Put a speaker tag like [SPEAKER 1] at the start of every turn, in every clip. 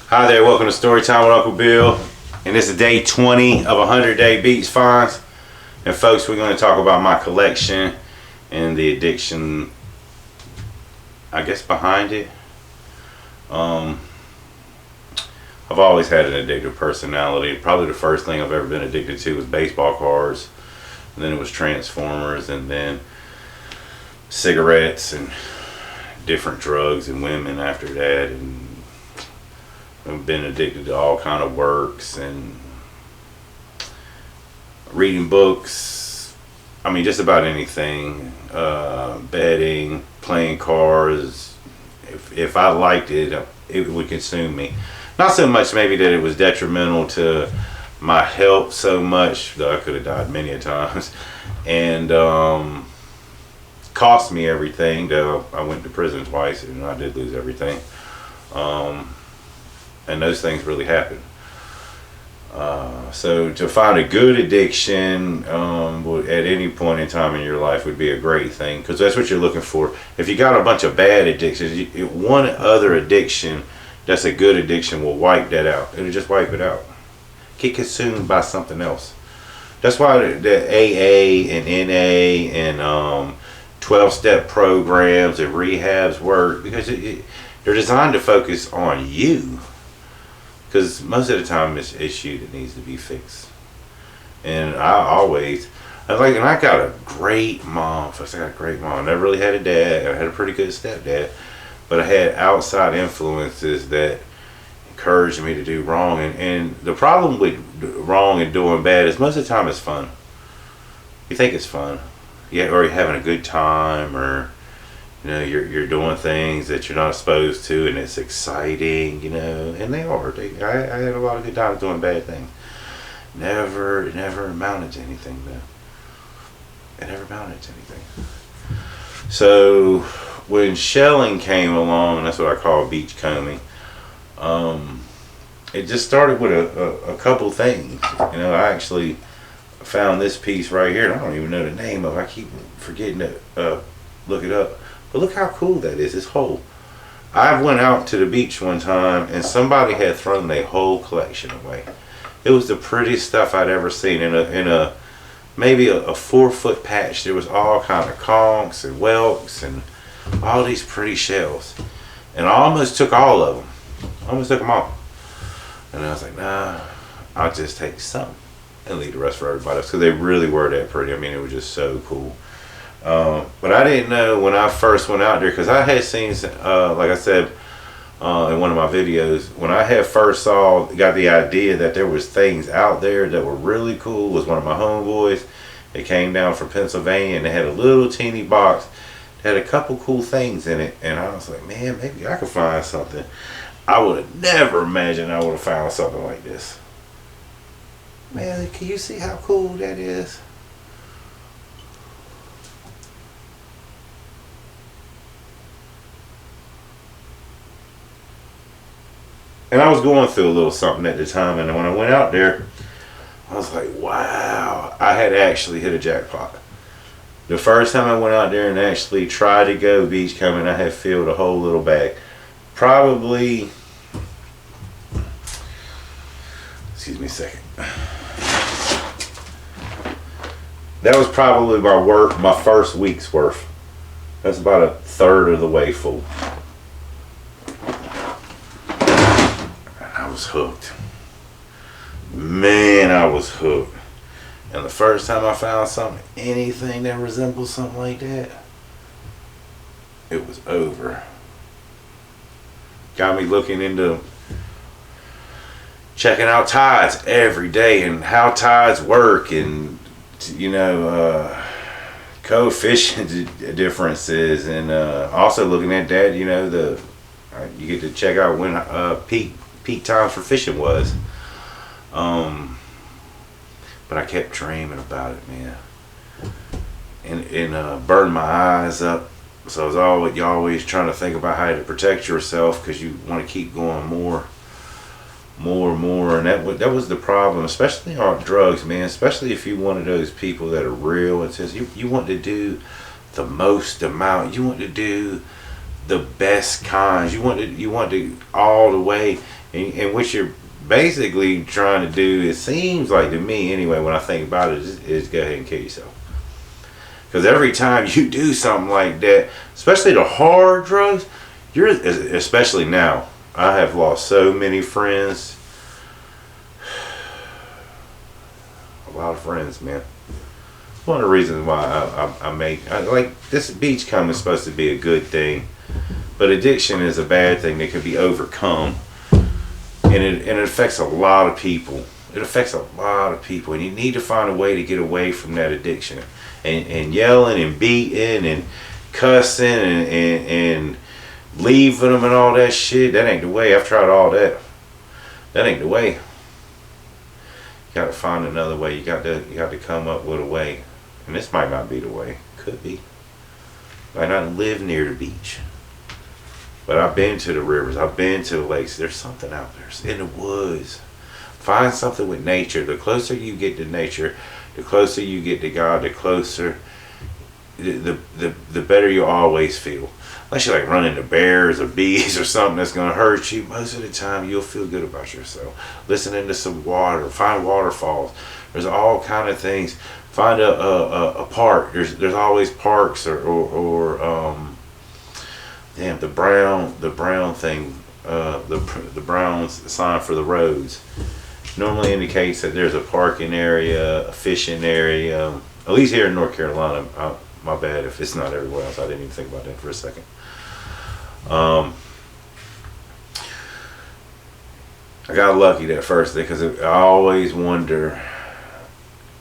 [SPEAKER 1] Hi there, welcome to Storytime with Uncle Bill. And this is day 20 of 100-day beach finds. And folks, we're going to talk about my collection and the addiction, I guess, behind it. I've always had an addictive personality. Probably the first thing I've ever been addicted to was baseball cards. And then it was Transformers, and then cigarettes and different drugs and women after that. And I've been addicted to all kind of works and reading books. I mean, just about anything. Betting, playing cards. If I liked it, it would consume me. Not so much maybe that it was detrimental to my health so much, though I could have died many a times, and cost me everything, though I went to prison twice and I did lose everything. And those things really happen. So to find a good addiction at any point in time in your life would be a great thing, because that's what you're looking for. If you got a bunch of bad addictions, one other addiction that's a good addiction will wipe that out. It'll just wipe it out. Get consumed by something else. That's why the AA and NA and 12-step programs and rehabs work, because they're designed to focus on you. Because most of the time it's an issue that needs to be fixed. And I got a great mom. First, I got a great mom. I never really had a dad. I had a pretty good stepdad. But I had outside influences that encouraged me to do wrong. And the problem with wrong and doing bad is most of the time it's fun. You think it's fun. Yeah, or you're having a good time, or you're doing things that you're not supposed to, and it's exciting, and they are. I had a lot of good times doing bad things. It never amounted to anything, though. It never amounted to anything. So when shelling came along, that's what I call beach combing, it just started with a couple things. I actually found this piece right here, and I don't even know the name of it. I keep forgetting to look it up. But look how cool that is, this hole. I went out to the beach one time and somebody had thrown their whole collection away. It was the prettiest stuff I'd ever seen. In a maybe a 4-foot patch, there was all kind of conchs and whelks and all these pretty shells. And I almost took all of them. I almost took them all. And I was like, nah, I'll just take some and leave the rest for everybody else, because they really were that pretty. I mean, it was just so cool. But I didn't know when I first went out there, because I had seen, like I said in one of my videos, when I had first got the idea that there was things out there that were really cool, was one of my homeboys. They came down from Pennsylvania and they had a little teeny box that had a couple cool things in it, and I was like, man, maybe I could find something. I would have never imagined I would have found something like this. Man, can you see how cool that is? And I was going through a little something at the time, and when I went out there, I was like, wow, I had actually hit a jackpot. The first time I went out there and actually tried to go beach combing, I had filled a whole little bag. Probably, excuse me a second. That was probably my first week's worth. That's about a third of the way full. I was hooked. Man, I was hooked. And the first time I found anything that resembled something like that, it was over. Got me looking into checking out tides every day and how tides work, and coefficient differences, and also looking at that, you get to check out when peak times for fishing was. But I kept dreaming about it, man, and burned my eyes up. So I was always trying to think about how to protect yourself, because you want to keep going more, and that was the problem, especially on drugs, man. Especially if you're one of those people that are real and says you want to do the most amount, you want to do the best kinds, you want to all the way, And what you're basically trying to do, it seems like to me anyway, when I think about it, is go ahead and kill yourself. Because every time you do something like that, especially the hard drugs, especially now, I have lost so many friends. A lot of friends, man. One of the reasons why I like this beach coming is supposed to be a good thing, but addiction is a bad thing that can be overcome, and it affects a lot of people. It affects a lot of people, and you need to find a way to get away from that addiction. And yelling and beating and cussing and leaving them and all that shit, that ain't the way. I've tried all that. That ain't the way. You gotta find another way. You got to come up with a way. And this might not be the way. Could be. Might not live near the beach. But I've been to the rivers. I've been to the lakes. There's something out there. It's in the woods. Find something with nature. The closer you get to nature, the closer you get to God, the closer, the better you always feel. Unless you're like running to bears or bees or something that's going to hurt you, most of the time you'll feel good about yourself. Listening to some water, find waterfalls. There's all kind of things. Find a park. There's always parks or damn, the brown thing, the brown sign for the roads normally indicates that there's a parking area, a fishing area, at least here in North Carolina. My bad if it's not everywhere else. I didn't even think about that for a second. I got lucky that first day because I always wonder,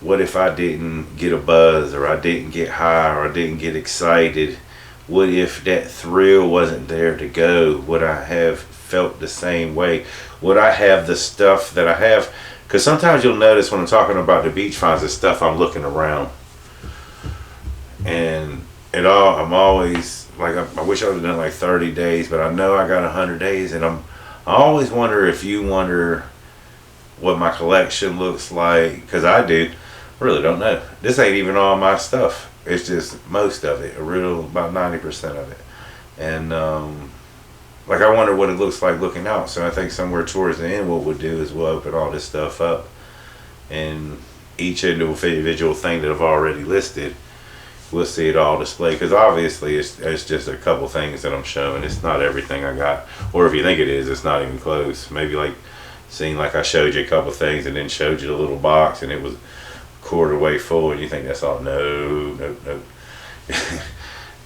[SPEAKER 1] what if I didn't get a buzz, or I didn't get high, or I didn't get excited? What if that thrill wasn't there to go? Would I have felt the same way? Would I have the stuff that I have? Because sometimes you'll notice when I'm talking about the beach finds, the stuff I'm looking around, and I'm always like, I wish I would have done like 30 days, but I know I got 100 days, and I always wonder if you wonder what my collection looks like, because I do. I really don't know. This ain't even all my stuff. It's just most of it, about 90% of it. And like, I wonder what it looks like looking out. So I think somewhere towards the end, what we'll do is we'll open all this stuff up, and each individual thing that I've already listed, we'll see it all displayed. Because obviously it's just a couple things that I'm showing. It's not everything I got. Or if you think it is, it's not even close. Maybe like seeing like I showed you a couple things and then showed you the little box and it was quarter way full, and you think that's all. No.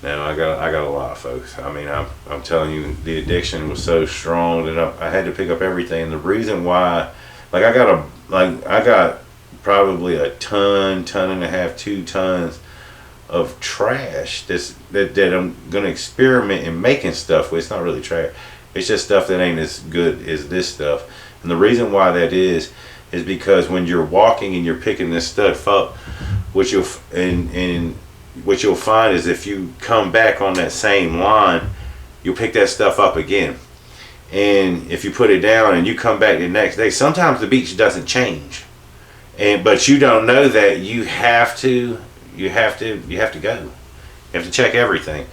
[SPEAKER 1] No, I got a lot, folks. I mean, I'm telling you, the addiction was so strong that I had to pick up everything. And the reason why, like, I got probably a ton and a half, 2 tons of trash that I'm gonna experiment in making stuff with. It's not really trash. It's just stuff that ain't as good as this stuff. And the reason why that is because when you're walking and you're picking this stuff up, what you'll find is if you come back on that same line, you'll pick that stuff up again. And if you put it down and you come back the next day, sometimes the beach doesn't change, but you don't know that. You have to go. You have to check everything.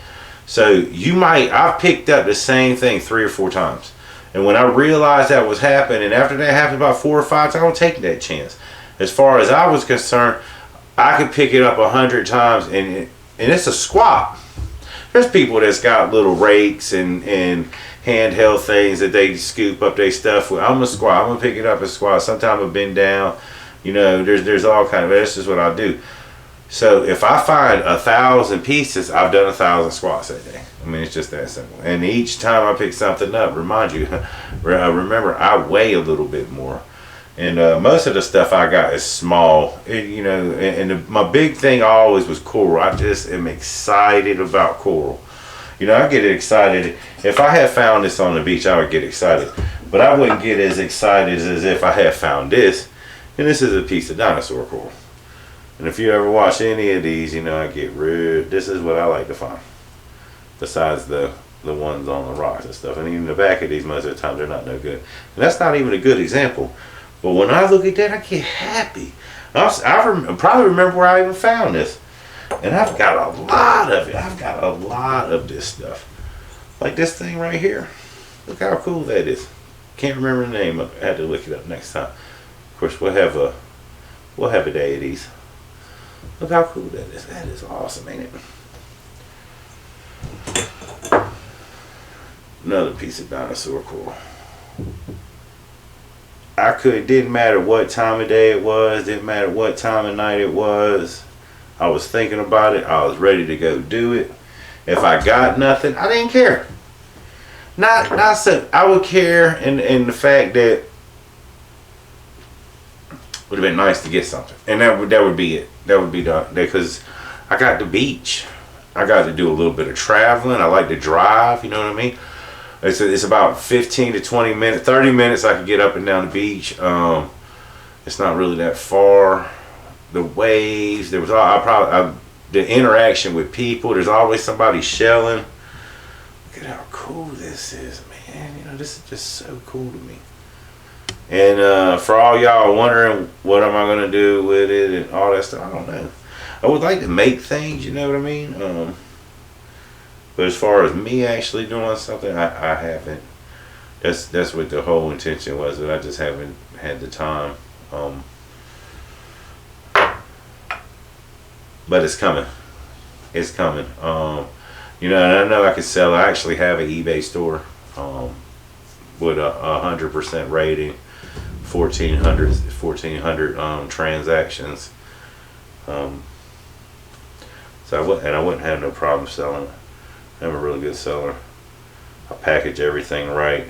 [SPEAKER 1] So I've picked up the same thing 3 or 4 times. And when I realized that was happening, after that happened about 4 or 5 times, I don't take that chance. As far as I was concerned, I could pick it up 100 times, and it's a squat. There's people that's got little rakes and handheld things that they scoop up their stuff with. I'm a squat. I'm gonna pick it up and squat. Sometimes I've been down. You know, there's all kind of. That's just what I do. So if I find 1,000 pieces, I've done 1,000 squats that day. I mean, it's just that simple. And each time I pick something up, remember, I weigh a little bit more. And most of the stuff I got is small. My big thing always was coral. I just am excited about coral. You know, I get excited. If I had found this on the beach, I would get excited. But I wouldn't get as excited as if I had found this. And this is a piece of dinosaur coral. And if you ever watch any of these, you know, this is what I like to find. Besides the ones on the rocks and stuff. And even the back of these, most of the time, they're not no good. And that's not even a good example. But when I look at that, I get happy. I probably remember where I even found this. And I've got a lot of it. I've got a lot of this stuff. Like this thing right here. Look how cool that is. Can't remember the name of it. I had to look it up next time. Of course, we'll have a day of these. Look how cool that is. That is awesome, ain't it? Another piece of Dinosaur Core. Didn't matter what time of day it was, didn't matter what time of night it was. I was thinking about it. I was ready to go do it. If I got nothing, I didn't care. Not so. I would care in the fact that it would have been nice to get something, and that would be it. That would be done because I got the beach. I got to do a little bit of traveling. I like to drive. You know what I mean? It's about 15 to 20 minutes, 30 minutes. I can get up and down the beach. It's not really that far. The waves. There was the interaction with people. There's always somebody shelling. Look at how cool this is, man. You know, this is just so cool to me. And for all y'all wondering what am I gonna do with it and all that stuff, I don't know. I would like to make things, you know what I mean? But as far as me actually doing something, I haven't. That's what the whole intention was, but I just haven't had the time. But it's coming. It's coming. You know, and I know I can sell. I actually have an eBay store with a 100% rating, 1,400 transactions. So I wouldn't have no problem selling it. I'm a really good seller. I package everything right.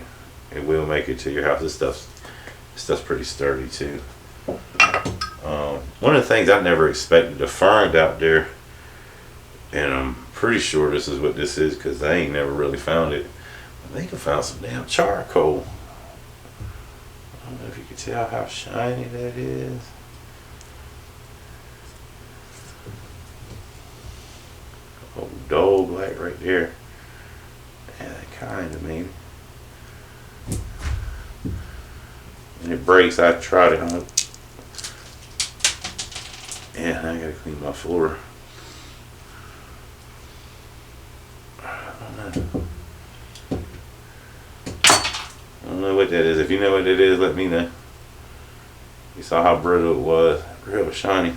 [SPEAKER 1] It will make it to your house. This stuff's pretty sturdy too. One of the things I never expected to find out there, and I'm pretty sure this is what this is because I ain't never really found it. I think I found some damn charcoal. I don't know if you can tell how shiny that is. Oh, dull black right there. Yeah, kind of maybe. And it breaks. I tried it on. Yeah, I gotta clean my floor. I don't know what that is. If you know what it is, let me know. You saw how brittle it was. Real shiny.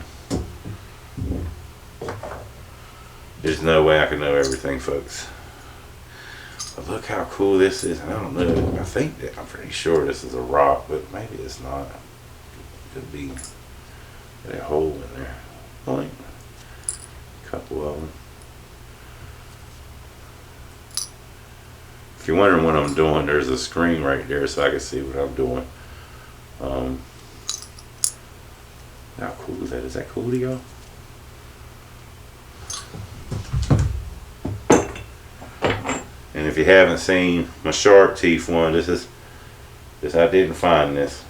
[SPEAKER 1] There's no way I can know everything, folks. But look how cool this is. I don't know. I'm pretty sure this is a rock, but maybe it's not. It could be a hole in there. Like a couple of them. If you're wondering what I'm doing, there's a screen right there so I can see what I'm doing. How cool is that? Is that cool to y'all? And if you haven't seen my shark teeth one, this I didn't find this.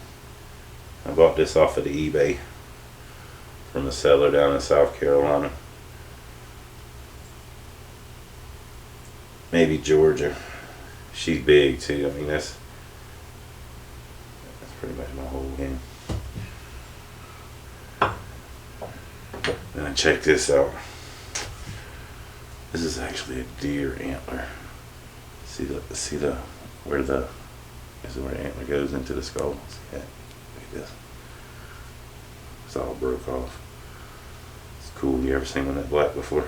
[SPEAKER 1] I bought this off of the eBay from a seller down in South Carolina. Maybe Georgia. She's big too. I mean that's pretty much my whole game. And check this out. This is actually a deer antler. See where the antler goes into the skull. See that? Look at this. It's all broke off. It's cool. You ever seen one that black before?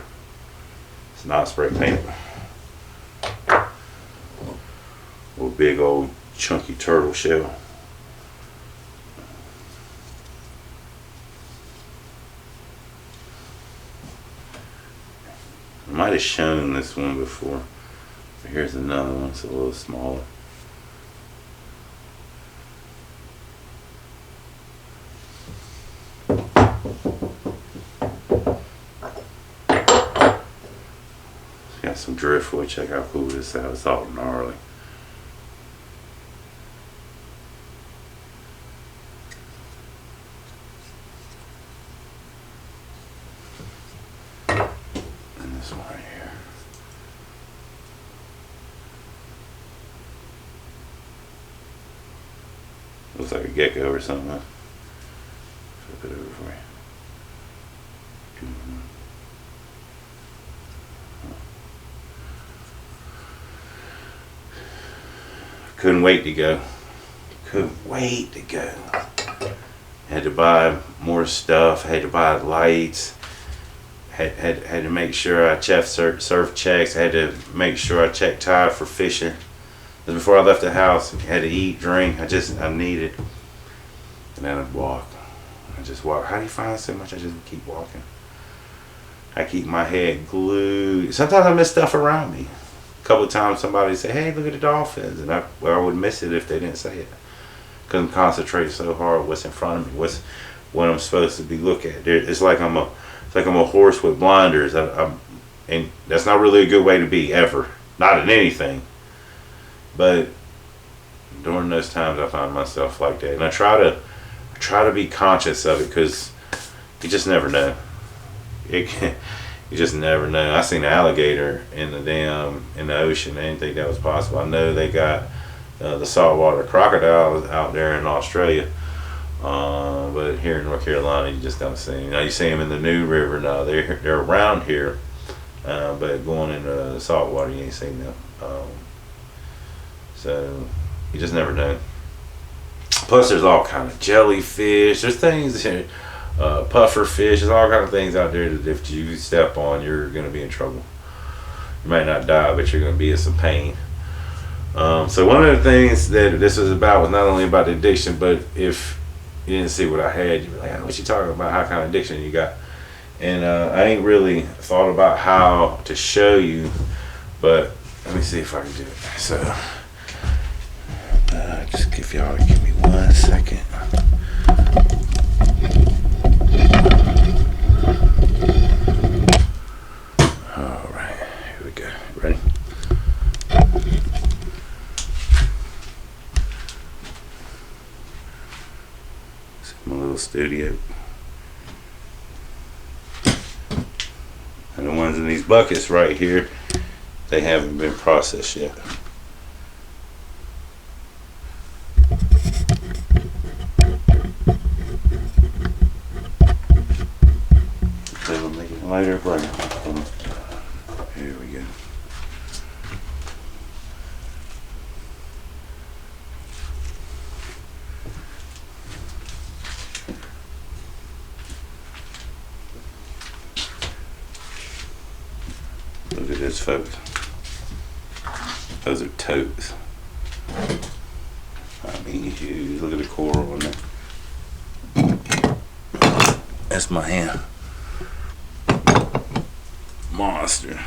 [SPEAKER 1] It's not spray painted. A big old chunky turtle shell. I might have shown this one before. But here's another one. It's a little smaller. It's got some driftwood. Check how cool this is. It's all gnarly. This one right here. Looks like a gecko or something. Huh? Flip it over for you. Couldn't wait to go. couldn't wait to go. Had to buy more stuff. Had to buy lights. Had to make sure I served checks. I had to make sure I checked tide for fishing. Before I left the house, I had to eat, drink. I needed. And then I'd walk. I just walk. How do you find so much? I just keep walking. I keep my head glued. Sometimes I miss stuff around me. A couple of times somebody say, "Hey, look at the dolphins," and I would miss it if they didn't say it. Couldn't concentrate so hard what's in front of me, what I'm supposed to be looking at. It's like I'm a horse with blinders. And that's not really a good way to be ever. Not in anything. But during those times, I find myself like that, and I try to be conscious of it, because you just never know. You just never know. I seen an alligator in the ocean. I didn't think that was possible. I know they got the saltwater crocodiles out there in Australia, but here in North Carolina, you just don't see them. Now you see them in the New River. Now they're around here, but going into the saltwater, you ain't seen them. So you just never know. Plus, there's all kind of jellyfish. There's things that, puffer fish. There's all kind of things out there that if you step on, you're going to be in trouble. You might not die, but you're going to be in some pain. So one of the things that this was about was not only about the addiction, but if you didn't see what I had, you'd be like, "What you talking about? How kind of addiction you got?" And I ain't really thought about how to show you, but let me see if I can do it. So just if y'all give me 1 second. All right, here we go. Ready? This is my little studio. And the ones in these buckets right here, they haven't been processed yet. Lighter, brighter. Here we go. Look at this, folks. Those are toes. I mean, huge. Look at the coral on there. That's my hand. Monster.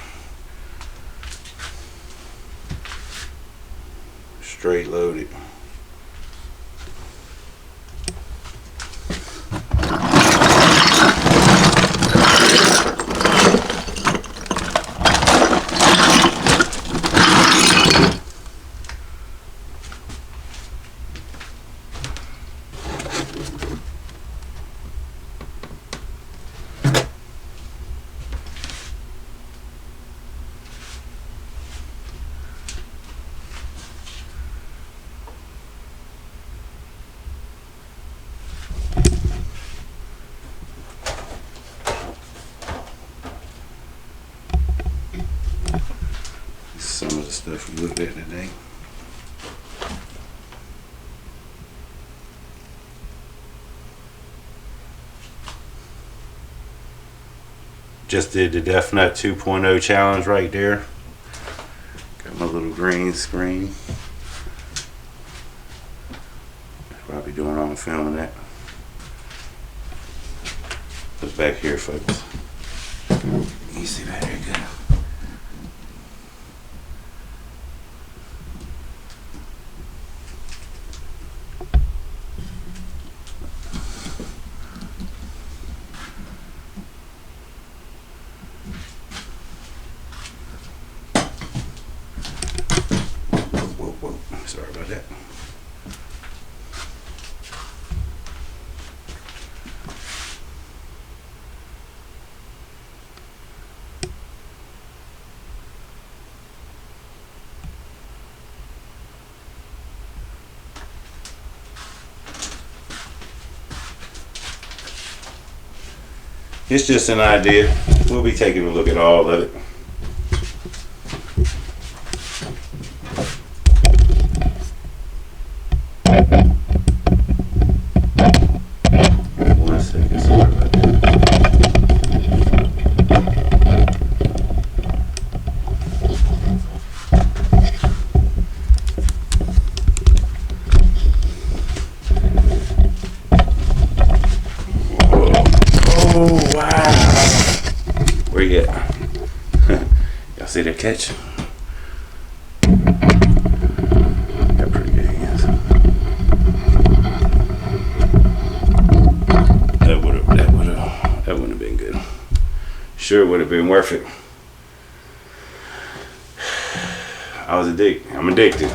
[SPEAKER 1] Straight loaded. Some of the stuff we looked at today. Just did the Death Nut 2.0 challenge right there. Got my little green screen. That's what I'll be doing while I'm filming that. What's back here, folks? You see that? There you go. Sorry about that. It's just an idea. We'll be taking a look at all of it. yet. Y'all see that catch? Got pretty good hands. That wouldn't have been good. Sure would have been worth it. I'm addicted.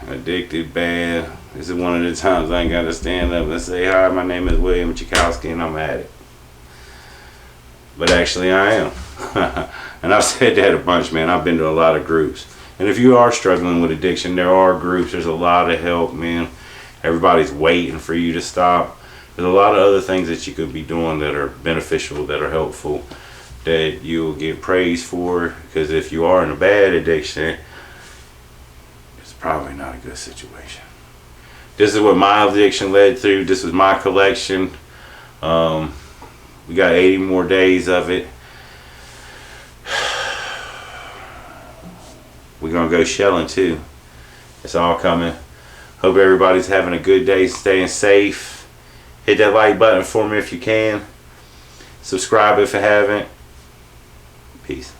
[SPEAKER 1] Addicted bad. This is one of the times I ain't got to stand up and say, hi, my name is William Chikowski and I'm at it. But actually I am. And I've said that a bunch, man. I've been to a lot of groups. And if you are struggling with addiction, there are groups. There's a lot of help, man. Everybody's waiting for you to stop. There's a lot of other things that you could be doing that are beneficial, that are helpful, that you'll get praised for. Because if you are in a bad addiction, it's probably not a good situation. This is what my addiction led to. This was my collection. We got 80 more days of it. We're gonna go shelling too. It's all coming. Hope everybody's having a good day, staying safe. Hit that like button for me if you can. Subscribe if you haven't. Peace.